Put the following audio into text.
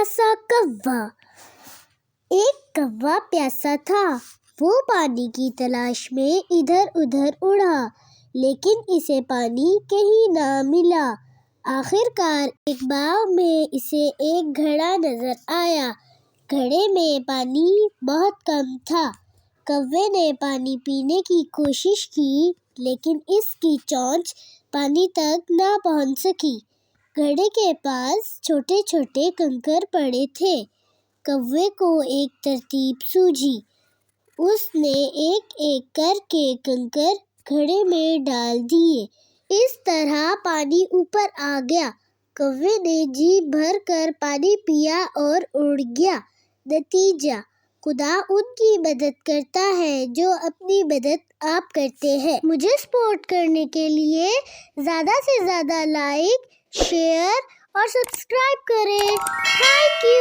پیاسا کوا۔ ایک کوا پیاسا تھا۔ وہ پانی کی تلاش میں ادھر ادھر اڑا، لیکن اسے پانی کہیں نہ ملا۔ آخر کار ایک باغ میں اسے ایک گھڑا نظر آیا۔ گھڑے میں پانی بہت کم تھا۔ کوے نے پانی پینے کی کوشش کی، لیکن اس کی چونچ پانی تک نہ پہنچ سکی۔ گھڑے کے پاس چھوٹے چھوٹے کنکر پڑے تھے۔ کوے کو ایک ترتیب سوجھی۔ اس نے ایک ایک کر کے کنکر گھڑے میں ڈال دیے۔ اس طرح پانی اوپر آ گیا۔ کوے نے جی بھر کر پانی پیا اور اڑ گیا۔ نتیجہ: خدا ان کی مدد کرتا ہے جو اپنی مدد آپ کرتے ہیں۔ مجھے سپورٹ کرنے کے لیے زیادہ سے زیادہ لائک، شیئر اور سبسکرائب کریں۔ Thank you.